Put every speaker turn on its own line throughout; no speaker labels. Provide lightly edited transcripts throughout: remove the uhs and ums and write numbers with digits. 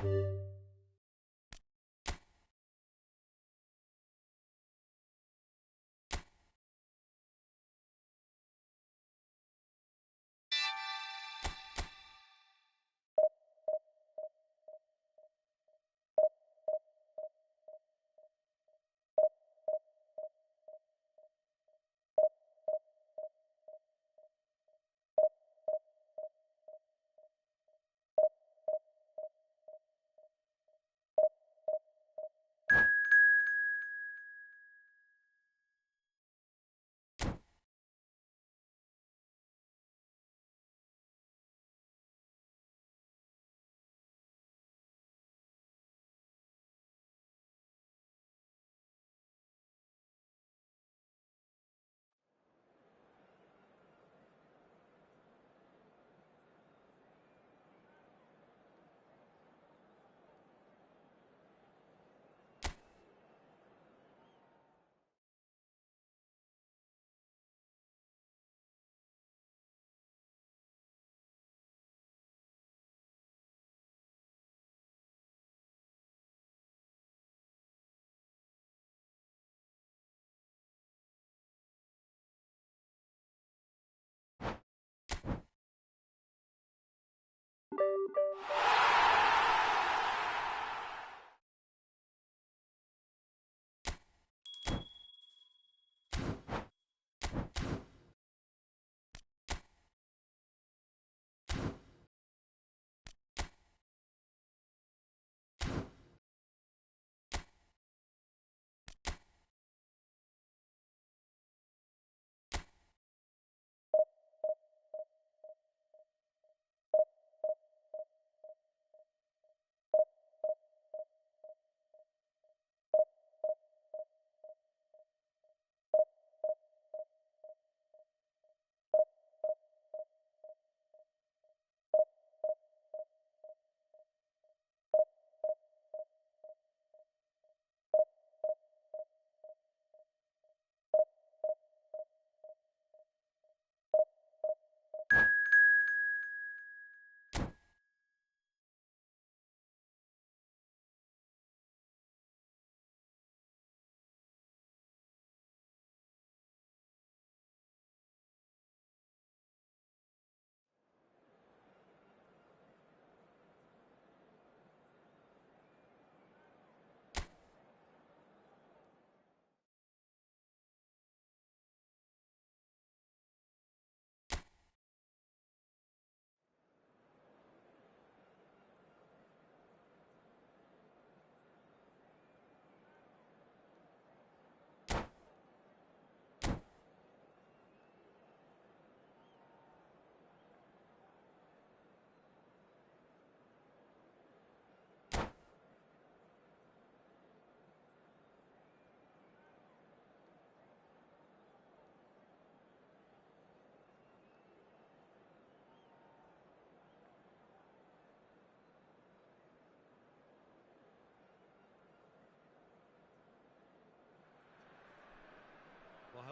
Well,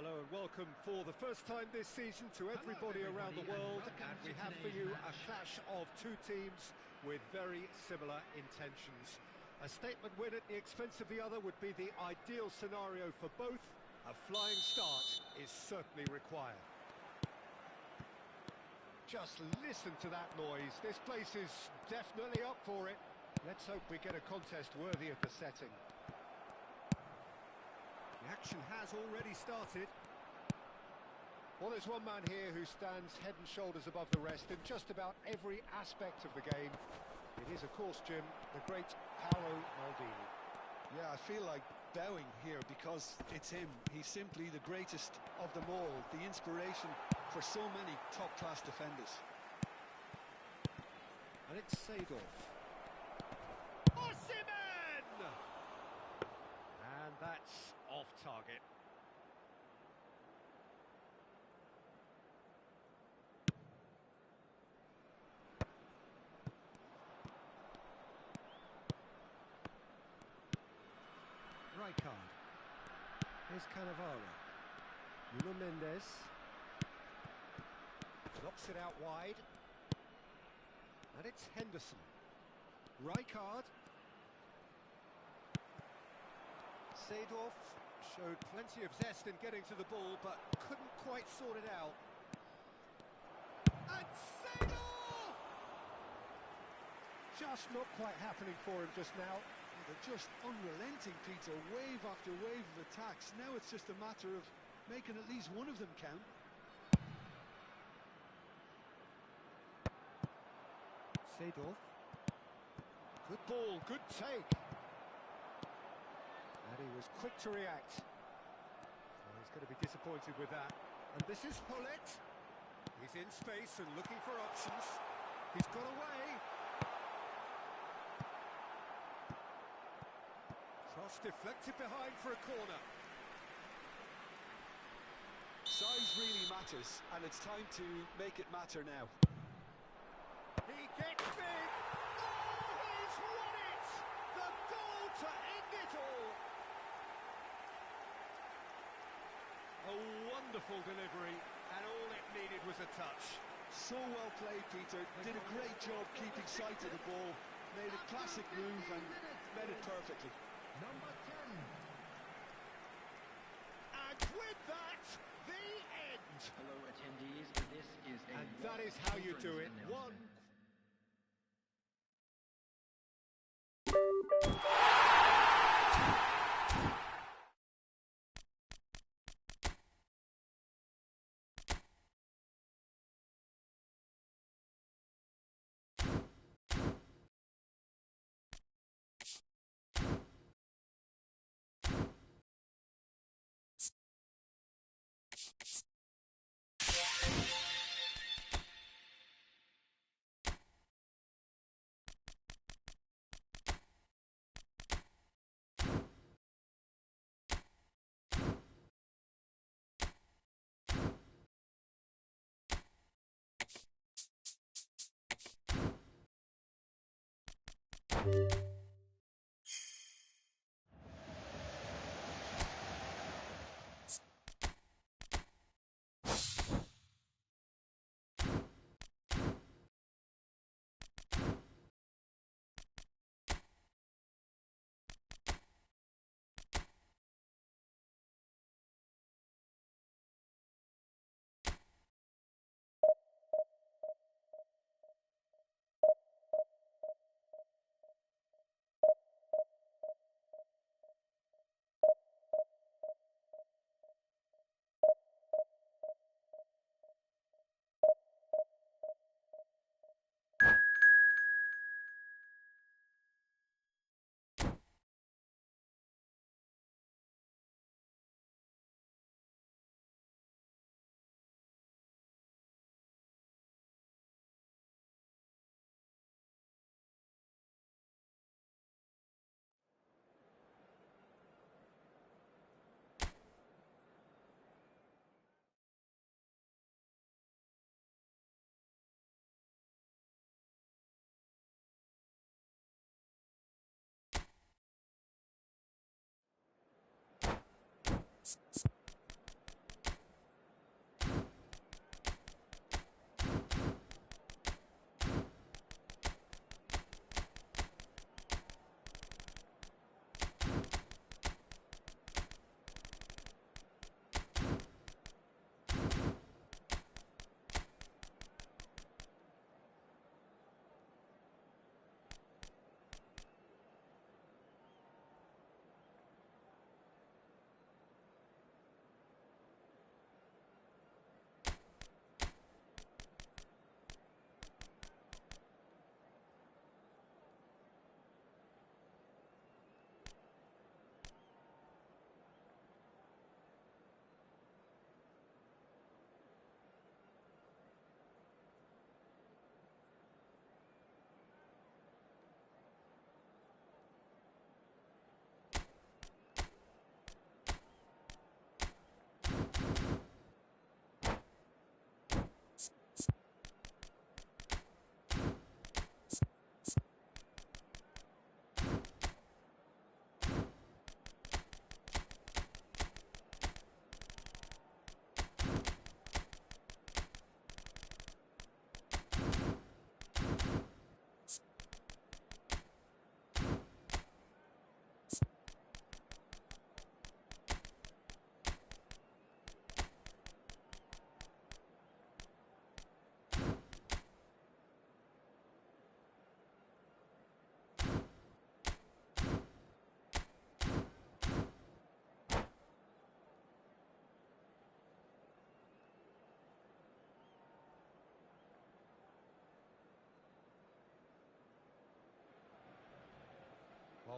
hello and welcome for the first time this season to everybody around the world, and we have for you a clash of two teams with very similar intentions. A statement win at the expense of the other would be the ideal scenario for both. A flying start is certainly required. Just listen to that noise. This place is definitely up for it. Let's hope we get a contest worthy of the setting. The action has already started. Well, there's one man here who stands head and shoulders above the rest in just about every aspect of the game. It is, of course, Jim, the great Paolo Maldini.
Yeah, I feel like bowing here because it's him. He's simply the greatest of them all, the inspiration for so many top-class defenders.
And it's Seedorf. Osimhen! And that's off target. Rijkaard. Here's Cannavaro. Nuno Mendes. Knocks it out wide. And it's Henderson. Rijkaard. Seedorf showed plenty of zest in getting to the ball, but couldn't quite sort it out. And Seedorf! Just not quite happening for him just now.
They're just unrelenting, Peter. Wave after wave of attacks. Now it's just a matter of making at least one of them count.
Seedorf. Good ball, good take. And he was quick to react. Well, he's going to be disappointed with that. And this is Hullet. He's in space and looking for options. He's got away. Cross deflected behind for a corner.
Size really matters, and it's time to make it matter now.
He gets big. Oh, he's won it! The goal to end it all. A wonderful delivery, and all it needed was a touch.
So well played, Peter. Did a great job keeping sight of the ball. Made a classic move and met it perfectly.
Number 10.
And with that, the end.
Hello, attendees. This is a
And that is how you do it. One.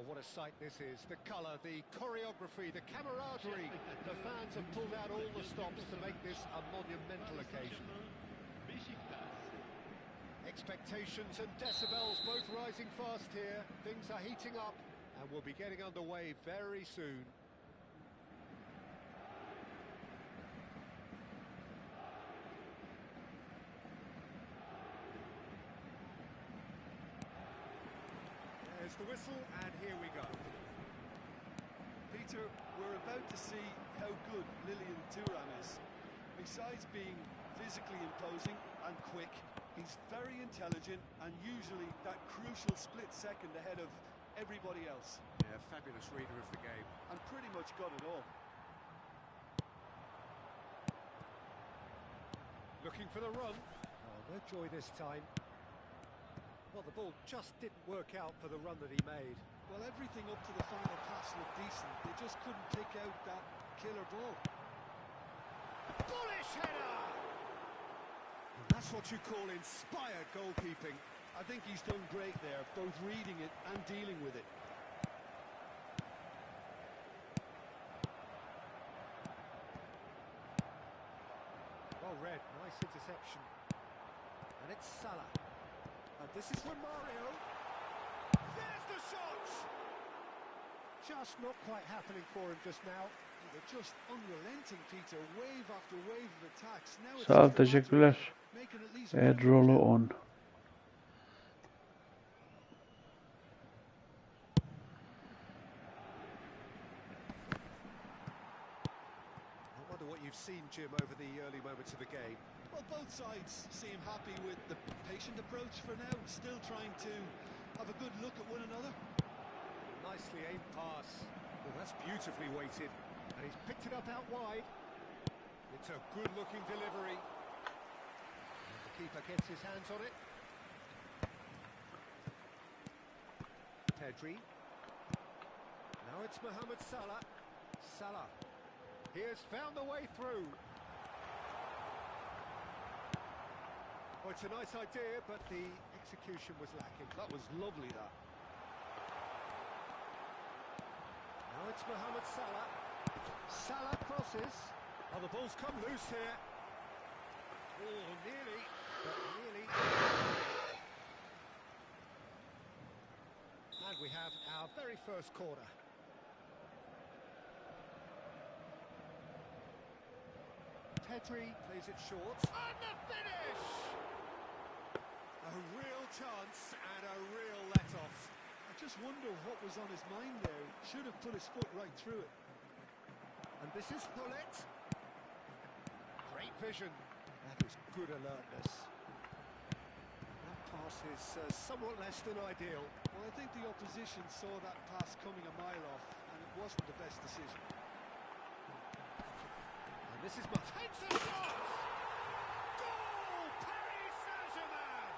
Oh, what a sight this is. The colour, the choreography, the camaraderie. The fans have pulled out all the stops to make this a monumental occasion. Expectations and decibels both rising fast here. Things are heating up and we'll be getting underway very soon. There's the whistle, and here we go.
Peter, we're about to see how good Lilian Thuram is. Besides being physically imposing and quick, he's very intelligent and usually that crucial split second ahead of everybody else.
Yeah, fabulous reader of the game.
And pretty much got it all.
Looking for the run. Oh, no joy this time. Well, the ball just didn't work out for the run that he made.
Well, everything up to the final pass looked decent. They just couldn't pick out that killer ball.
Bullish header! And that's what you call inspired goalkeeping.
I think he's done great there, both reading it and dealing with it.
Well read, nice interception. And it's Salah. And this is Romario. There's the shot! Just not quite happening for him just now.
They're just unrelenting, Peter. Wave after wave of attacks. Now it's
Sağ ol, teşekkürler. Edrolu 10.
I wonder what you've seen, Jim, over the early moments of the game.
Well, both sides seem happy with the patient approach for now, still trying to have a good look at one another.
Nicely aimed pass. Well, that's beautifully weighted. And he's picked it up out wide. It's a good-looking delivery. And the keeper gets his hands on it. Pedri. Now it's Mohamed Salah. Salah. He has found the way through. Well, it's a nice idea, but the execution was lacking.
That was lovely, that.
Now it's Mohamed Salah. Salah crosses. Oh, the ball's come loose here. Oh, nearly, but nearly. And we have our very first corner. Pedri plays it short. And the finish! A real chance and a real let-off.
I just wonder what was on his mind there. Should have put his foot right through it.
And this is Hullet. Great vision. That is good alertness. That pass is somewhat less than ideal.
Well, I think the opposition saw that pass coming a mile off, and it wasn't the best decision.
And this is takes a shot! Goal! Paris Saint-Germain!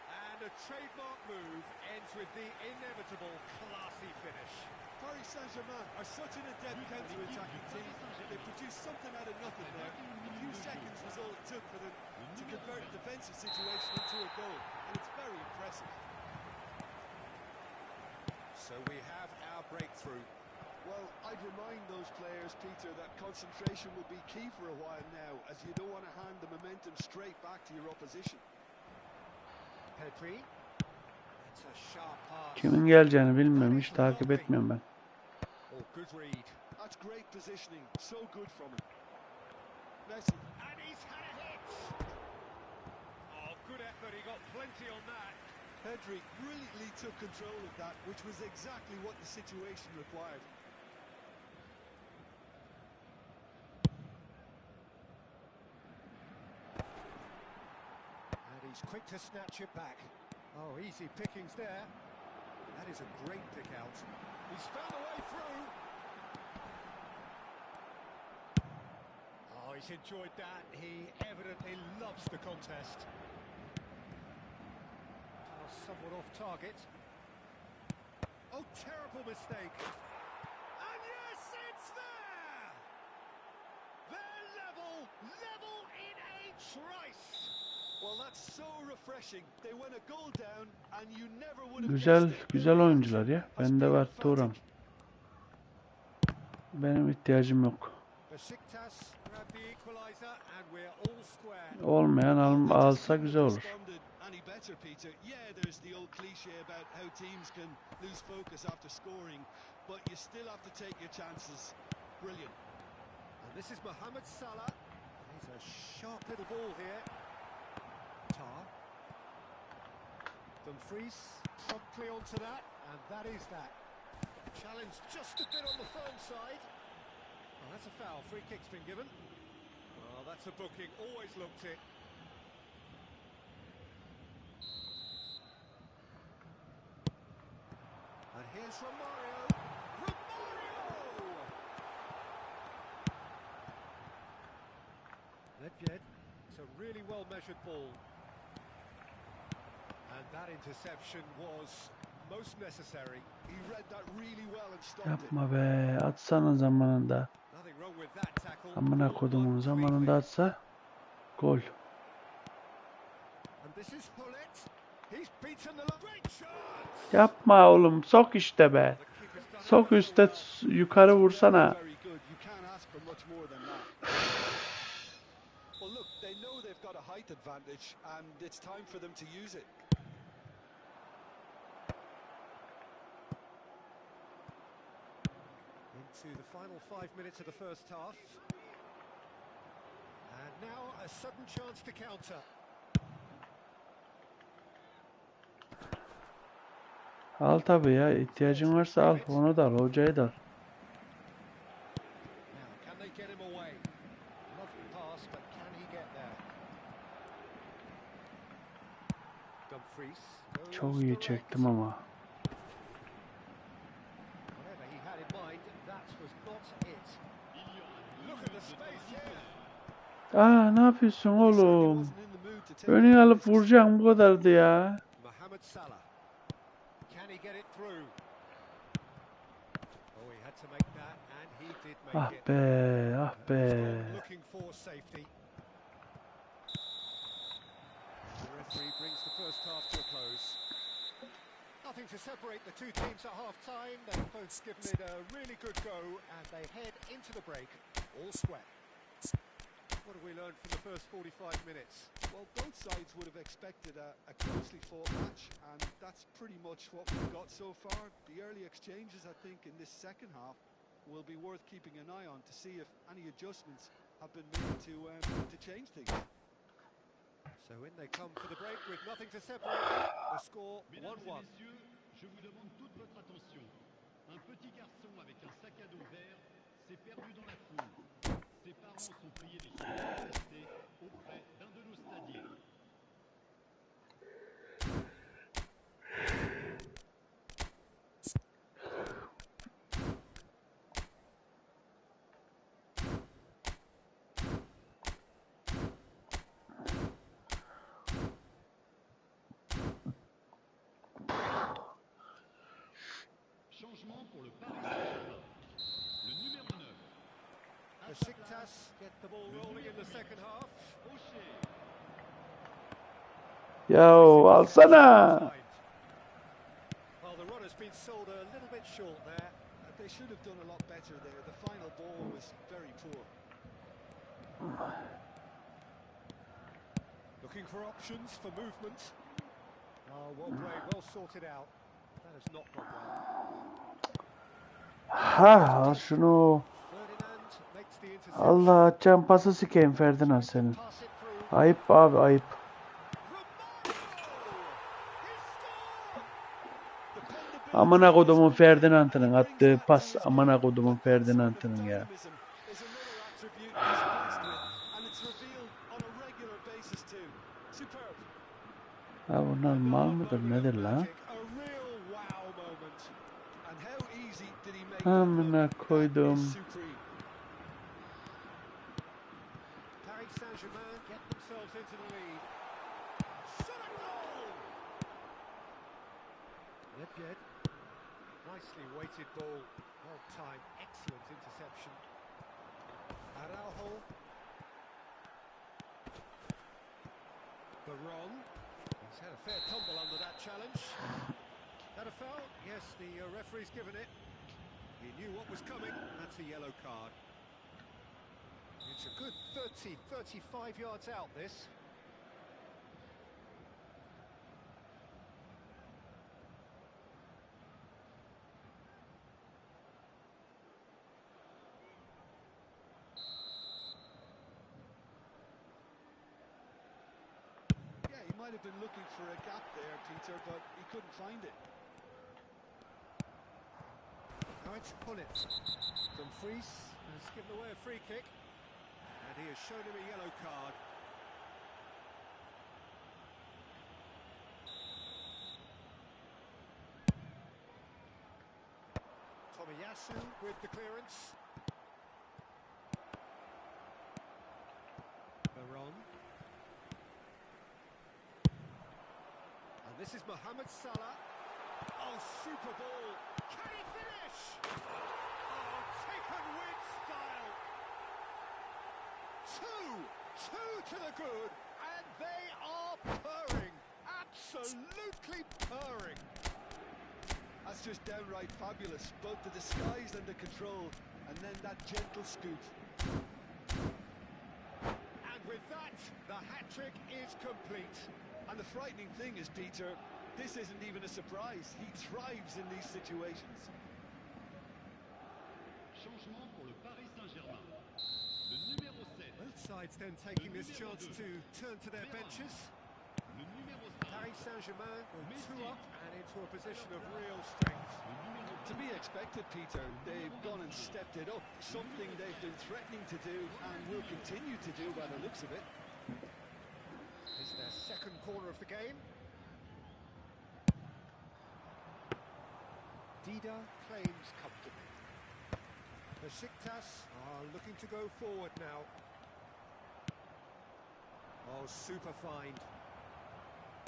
And a trademark move ends with the inevitable classy finish.
Paris Saint-Germain are such an adept counter-attacking team. They produced something out of nothing there. A few seconds was all it took for them to convert a defensive situation into a goal, and it's very impressive.
So we have our breakthrough.
Well, I'd remind those players, Peter, that concentration will be key for a while now, as you don't want to hand the momentum straight back to your opposition.
Pedri. It's a sharp pass.
Kimin geleceğini bilmiyorum, hiç takip etmiyorum ben.
Oh, good read.
That's great positioning, so good from him. Messi.
And he's had a hit. Oh, good effort, he got plenty on that.
Pedri brilliantly took control of that, which was exactly what the situation required.
And he's quick to snatch it back. Oh, easy pickings there. That is a great pick out. He's found a way through. Oh, he's enjoyed that. He evidently loves the contest. Somewhat off target. Oh, terrible mistake. And yes, it's there! They're level in a trice.
Well, that's so refreshing. They went a goal down and you never would have
Güzel,
guessed it.
güzel oyuncular ya.
Has
Bende
been
var Turan.
emphatic.
Benim ihtiyacım yok.
Besiktas grab the equaliser and we're all square.
Olmayan alsa güzel olur.
Any better, Peter? Yeah, there's the old cliche about how teams can lose focus after scoring, but you still have to take your chances. Brilliant.
And this is Mohamed Salah. He's a sharp little ball here. Tar. Dumfries promptly onto that, and that is that. Challenge just a bit on the firm side. Well, that's a foul. Free kick's been given. Well, that's a booking. Always looked it. And here's Romario. Romario! Nedved. It's a really well-measured ball. And that interception was most necessary.
He read that really well and stopped it.
Yapma be. Atsana zamanında.
Nothing wrong with that tackle.
Amına kodumun zamanında atsa gol.
And this is Hullet. He's beaten the great chance.
Yapma oğlum. Sok işte be. Sok üstte yukarı vursana.
Very good. You can't ask for much more than that. Well, look, they know they've got a height advantage, and it's time for them to use it.
Into the final 5 minutes of the first half. And now a sudden chance to counter.
Al tabii ya. İhtiyacın varsa al. Onu da al. Hocayı da al.
Now, can they get him away? Lovely pass, but can he get there? Dumfries.
Çok
goes
iyi
direct.
çektim ama.
Whatever he had in mind, that was not it. Look at the space here.
Ne yapıyorsun oğlum?
Wasn't in the mood to take
Önü alıp
risks.
vuracağım bu kadardı ya.
Mohamed Salah. Can he get it through? Oh, he had to make that, and he did make
Ah
it.
be, ah
He's
be.
gone looking for safety. The referee brings the first half to a close. Nothing to separate the two teams at half-time. They've both given it a really good go, and they head into the break all square. What have we learned from the first 45 minutes?
Well, both sides would have expected a closely fought match, and that's pretty much what we've got so far. The early exchanges, I think, in this second half will be worth keeping an eye on to see if any adjustments have been made to change things.
So in they come for the break with nothing to separate them. The score 1-1.
Mesdames et messieurs, je vous demande toute votre attention. Un petit garçon avec un sac à dos vert s'est perdu dans la foule. Ses parents sont priés de se manifester auprès d'un de nos stadiers. Changement pour le Paris Saint-Germain. Le numéro 9.
Besiktas get the ball rolling in the second half.
Ya alsana.
Well, the run has been sold a little bit short there.
They should have done a lot better there. The final ball was very poor.
Looking for options for movement. Oh, well played, well sorted out. That has not gone well.
Al şunu.
Ferdinand makes the interception.
Allah atacağım pası sikeyim Ferdinand senin.
Pass it through.
Ayıp abi ayıp. Amına kodumun Ferdinand'ının attığı pas. Amına kodumun Ferdinand'ının ya. Ha bunlar mal mıdır nedir lan? Amına koydum.
Paris Saint-Germain get themselves into the lead. Shot a goal! Nedved. Nicely weighted ball. Well timed. Excellent interception. Araujo. Baron. He's had a fair tumble under that challenge. That a foul? Yes, the referee's given it. He knew what was coming. That's a yellow card. It's a good 30, 35 yards out, this.
Yeah, he might have been looking for a gap there, Peter, but he couldn't find it.
Now it's Hunnit. Dumfries has given away a free kick. And he has shown him a yellow card. Tomiyasu with the clearance. Baron. And this is Mohamed Salah. Oh, super ball. Can he finish? Oh, taken with style. Two to the good, and they are purring. Absolutely purring.
That's just downright fabulous. Both the disguise and the control, and then that gentle scoot.
And with that, the hat-trick is complete.
And the frightening thing is, Peter, this isn't even a surprise. He thrives in these situations.
Changement pour le Paris Saint-Germain. Le numéro 7.
Both sides then taking this chance to turn to their benches.
Le numéro 5.
Paris Saint-Germain will two up and into a position of real strength.
To be expected, Peter. They've gone and stepped it up. Something they've been threatening to do and will continue to do by the looks of it.
This is their second corner of the game. Dida claims comfortably. Besiktas are looking to go forward now. Oh, super find.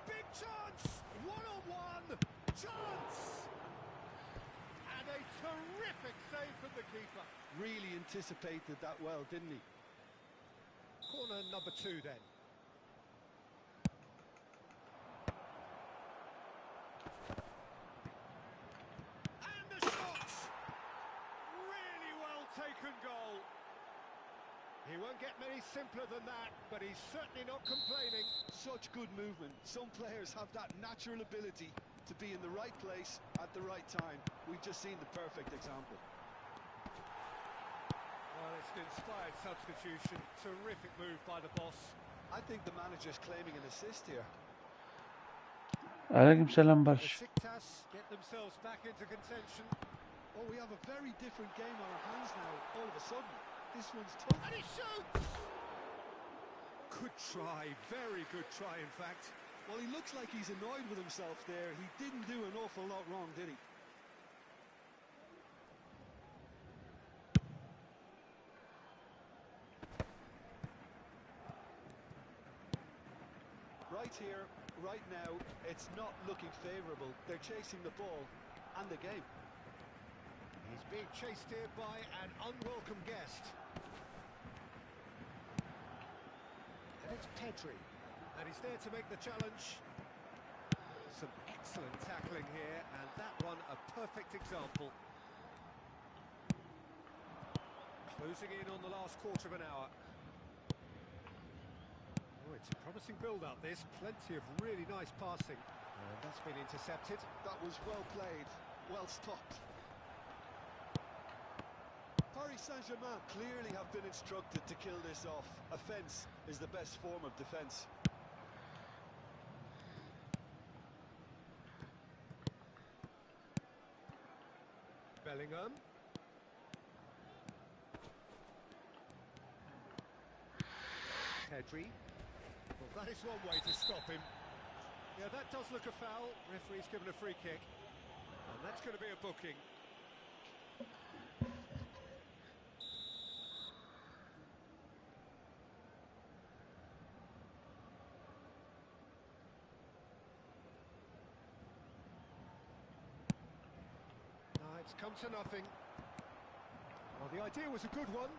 Big chance! One-on-one! Chance! And a terrific save from the keeper.
Really anticipated that well, didn't he?
Corner number 2 then. And the shot! Really well taken goal. He won't get many simpler than that, but he's certainly not complaining.
Such good movement. Some players have that natural ability to be in the right place at the right time. We've just seen the perfect example.
Well, it's an inspired substitution. Terrific move by the boss.
I think the manager's claiming an assist here.
Aleykümselam Barış.
Besiktas get themselves back into contention.
Oh, we have a very different game on our hands now, all of a sudden. This one's tough.
And he shoots! Good try, very good try, in fact.
Well, he looks like he's annoyed with himself there. He didn't do an awful lot wrong, did he? Right here, right now, it's not looking favourable. They're chasing the ball and the game.
He's being chased here by an unwelcome guest. And it's Pedri. And he's there to make the challenge. Some excellent tackling here, and that one a perfect example. Closing in on the last quarter of an hour. Oh, it's a promising build-up, this. Plenty of really nice passing. And that's been intercepted.
That was well played, well stopped. Paris Saint-Germain clearly have been instructed to kill this off. Offence is the best form of defence.
Bellingham. Pedri. Well, that is one way to stop him. Yeah, that does look a foul. Referee's given a free kick. And that's going to be a booking. It's come to nothing. Well, the idea was a good one.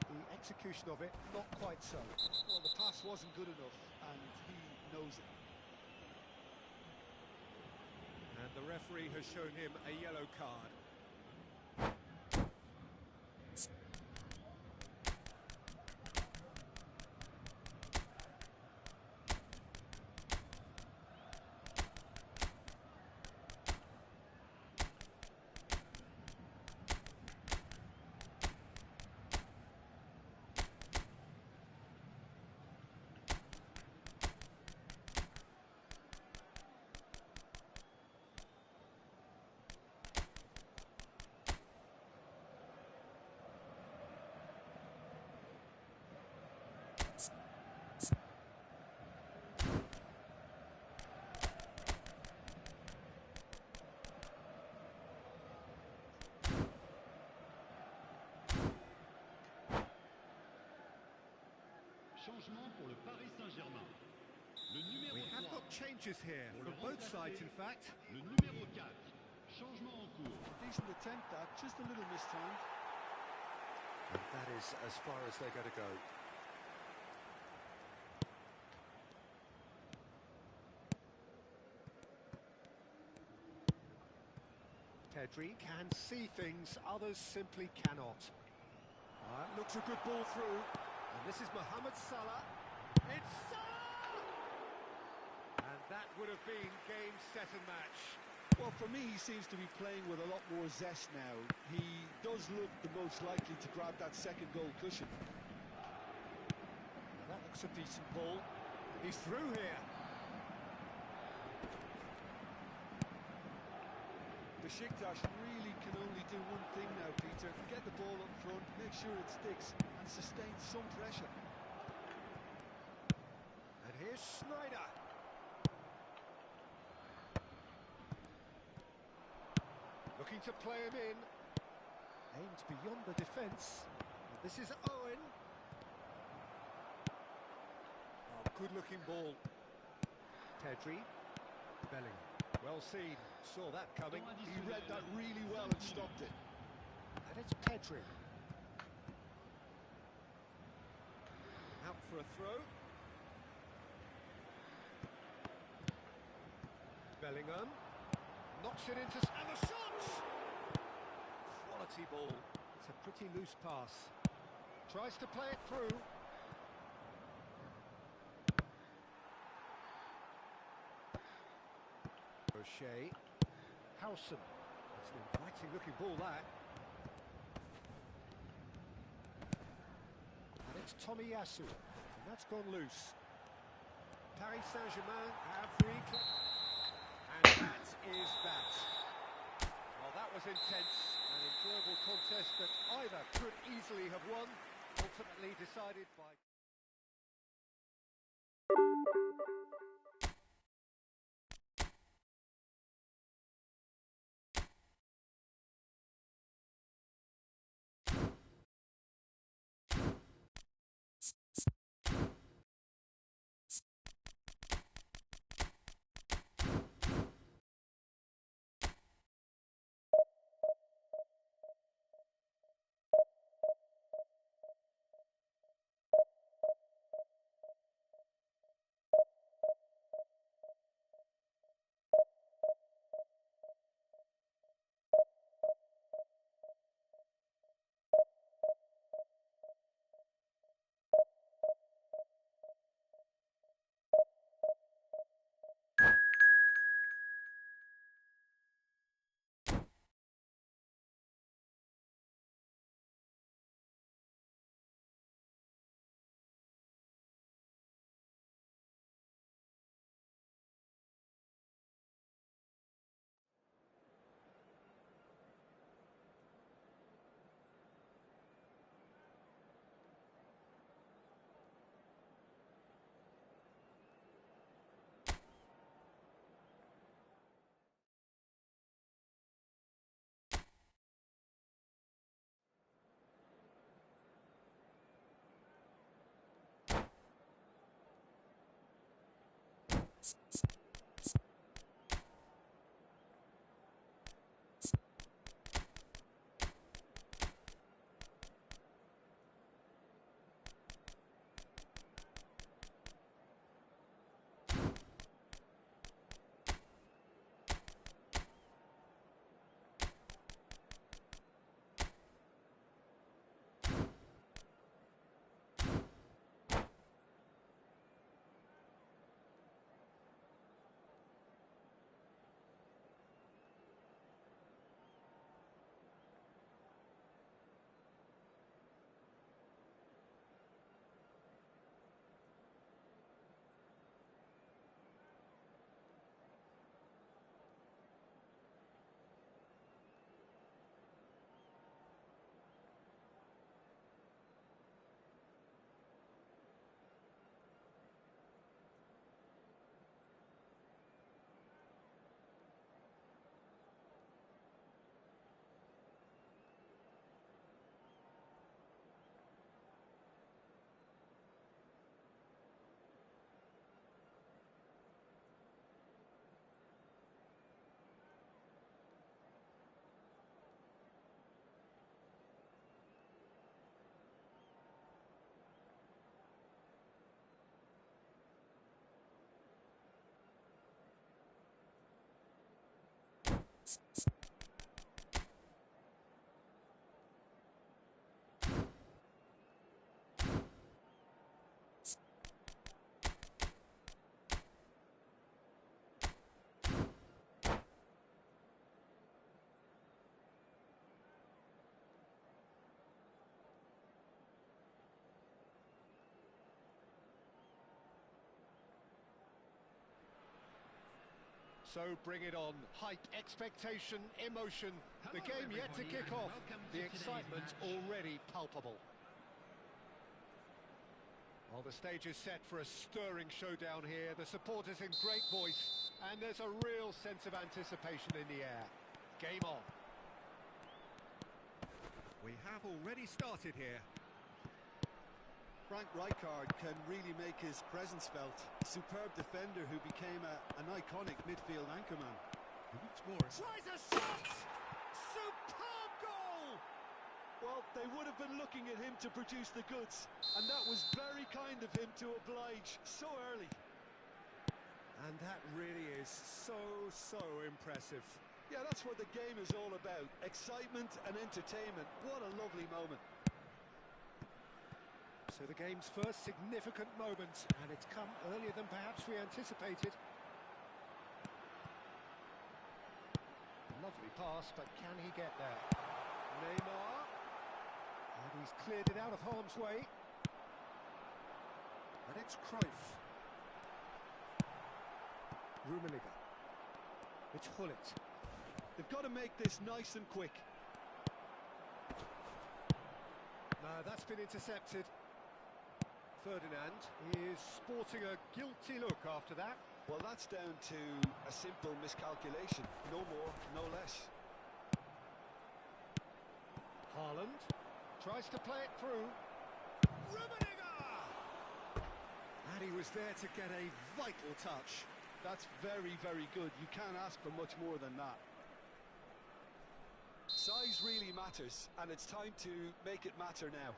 The execution of it, not quite so.
Well, the pass wasn't good enough, and he knows it.
And the referee has shown him a yellow card.
Changement pour le Paris Saint-Germain. Le numéro
We have
3
got changes here
pour
from
le
both
remplacer.
sides, in fact.
Le numéro 4. Changement en cours.
Decent attempt, that, just a little mistimed.
And that is as far as they're going to go. Pedri can see things others simply cannot. Looks a good ball through. And this is Mohamed Salah. It's Salah! And that would have been game, set and match.
Well, for me, he seems to be playing with a lot more zest now. He does look the most likely to grab that second goal cushion.
Now that looks a decent ball. He's through here.
Besiktas really can only do one thing now, Peter. Get the ball up front, make sure it sticks, and sustain some pressure.
And here's Snyder. Looking to play him in. Aimed beyond the defence. This is Owen. Oh, good-looking ball. Pedri. Bellingham. Well seen. Saw that coming.
He read that really well and stopped it.
And it's Pedri. Out for a throw. Bellingham. Knocks it into... And the shot! Quality ball. It's a pretty loose pass. Tries to play it through. O'Shea. Howson. It's an inviting looking ball, that. And it's Tomiyasu. And that's gone loose. Paris Saint-Germain have free kick. And that is that. Well, that was intense. An enjoyable contest that either could easily have won. Ultimately decided by... So bring it on. Hype, expectation, emotion. The game yet to kick off. The excitement already palpable. Well, the stage is set for a stirring showdown here. The supporters in great voice, and there's a real sense of anticipation in the air. Game on. We have already started here.
Frank Rijkaard can really make his presence felt. Superb defender who became an iconic midfield anchorman.
Tries a shot! Superb goal!
Well, they would have been looking at him to produce the goods, and that was very kind of him to oblige so early.
And that really is so impressive.
Yeah, that's what the game is all about. Excitement and entertainment. What a lovely moment.
So the game's first significant moment, and it's come earlier than perhaps we anticipated. Lovely pass, but can he get there? Neymar. And he's cleared it out of harm's way. And it's Cruyff. Rummenigge. It's Hullet.
They've got to make this nice and quick.
No, that's been intercepted. Ferdinand is sporting a guilty look after that.
Well, that's down to a simple miscalculation. No more, no less.
Haaland tries to play it through. Rummenigge! And he was there to get a vital touch.
That's very, very good. You can't ask for much more than that. Size really matters, and it's time to make it matter now.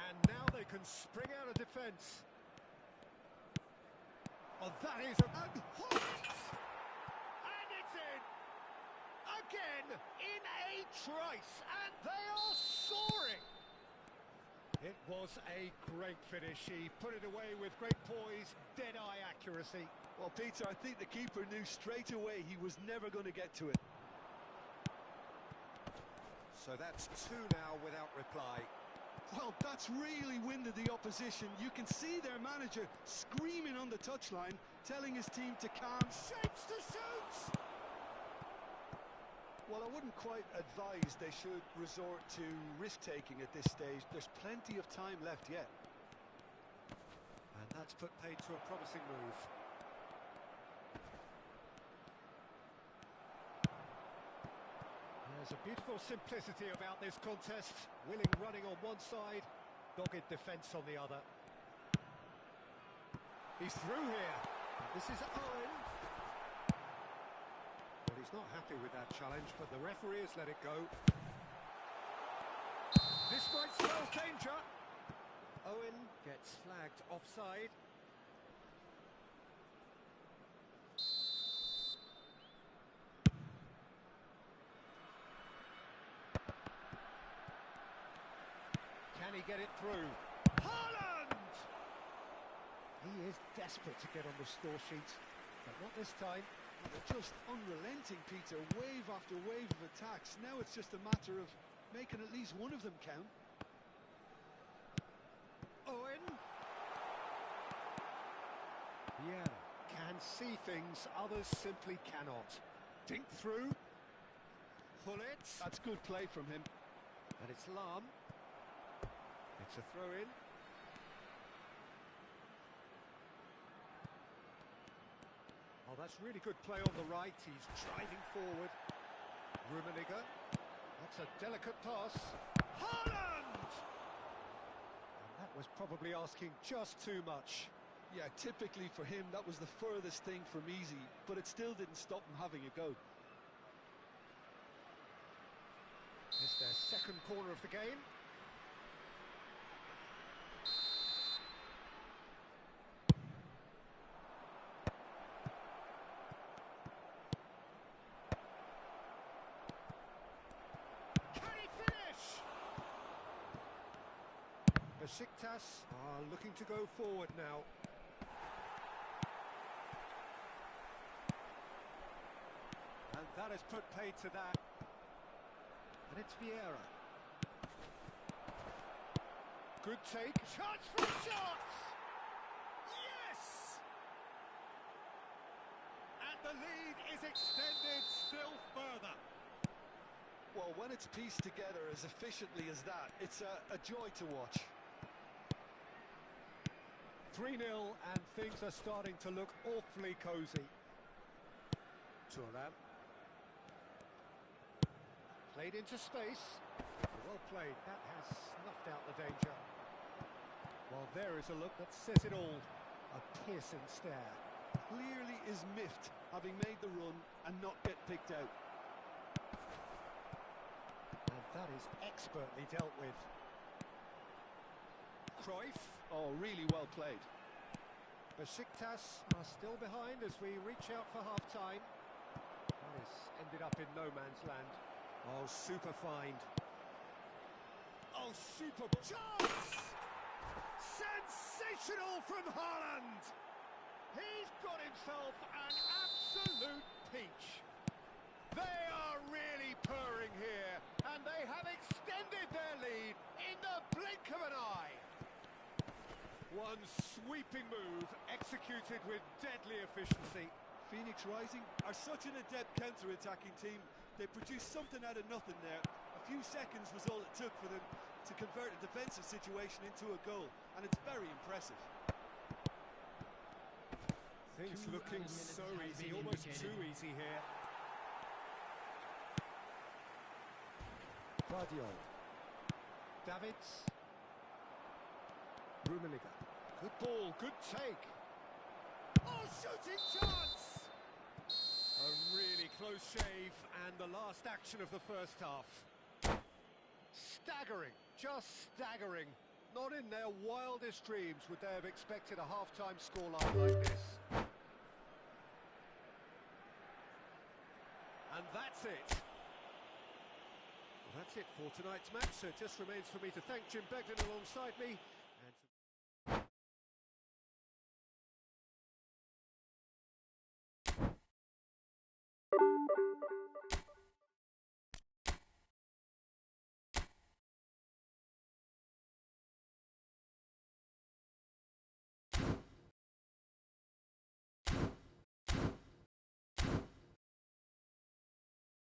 And now they can spring out of defence. Oh, that is a... And it's in! Again, in a trice, and they are soaring! It was a great finish. He put it away with great poise, dead-eye accuracy.
Well, Peter, I think the keeper knew straight away he was never going to get to it.
So that's two now without reply.
Well, that's really winded the opposition. You can see their manager screaming on the touchline, telling his team to calm.
Shapes to shoot!
Well, I wouldn't quite advise they should resort to risk-taking at this stage. There's plenty of time left yet.
And that's put paid to a promising move. There's a beautiful simplicity about this contest. Willing running on one side, dogged defence on the other. He's through here. This is Owen. Well, he's not happy with that challenge, but the referee has let it go. This might spell danger. Owen gets flagged offside. Can he get it through? Haaland! He is desperate to get on the score sheet, but not this time.
They're just unrelenting, Peter. Wave after wave of attacks. Now it's just a matter of making at least one of them count.
Owen. Yeah, can see things others simply cannot. Dink through. Hullet.
That's good play from him.
And it's Lahm. It's a throw-in. Oh, that's really good play on the right. He's driving forward. Rummenigge. That's a delicate pass. Haaland! And that was probably asking just too much.
Yeah, typically for him, that was the furthest thing from easy, but it still didn't stop him having a go.
It's their second corner of the game. Besiktas are looking to go forward now. And that has put paid to that. And it's Vieira. Good take. Chance for a shot! Yes! And the lead is extended still further.
Well, when it's pieced together as efficiently as that, it's a joy to watch.
3-0 and things are starting to look awfully cosy. Thuram. Played into space. Well played. That has snuffed out the danger. Well, there is a look that says it all. A piercing stare.
Clearly is miffed, having made the run and not get picked out.
And that is expertly dealt with. Cruyff.
Oh, really well played.
Besiktas are still behind as we reach out for half-time. That has ended up in no man's land. Oh, super find. Oh, super chance! Sensational from Haaland! He's got himself an absolute peach. They are really purring here, and they have extended their lead in the blink of an eye. One sweeping move, executed with deadly efficiency.
Phoenix Rising are such an adept counter-attacking team. They produced something out of nothing there. A few seconds was all it took for them to convert a defensive situation into a goal, and it's very impressive.
Things looking so easy, almost too easy here. Guardiola. Davids. Rummenigge. Good ball, good take. Oh, shooting chance! A really close shave, and the last action of the first half. Staggering, just staggering. Not in their wildest dreams would they have expected a half-time scoreline like this. And that's it. Well, that's it for tonight's match. So it just remains for me to thank Jim Beglin alongside me.